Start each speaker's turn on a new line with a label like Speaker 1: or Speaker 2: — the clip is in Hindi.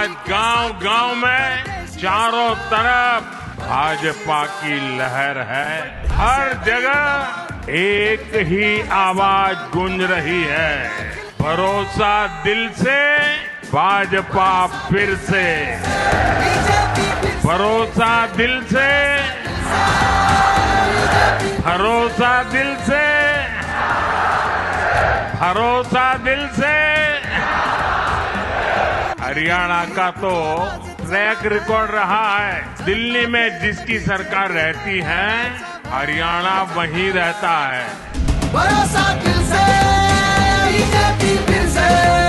Speaker 1: आज गांव-गांव में चारों तरफ भाजपा की लहर है। हर जगह एक ही आवाज गूंज रही है, भरोसा दिल से, भाजपा फिर से। भरोसा दिल से, भरोसा दिल से, भरोसा दिल से। हरियाणा का तो ट्रैक रिकॉर्ड रहा है, दिल्ली में जिसकी सरकार रहती है, हरियाणा वहीं रहता है।
Speaker 2: भरोसा दिल से, बीजेपी फिर से।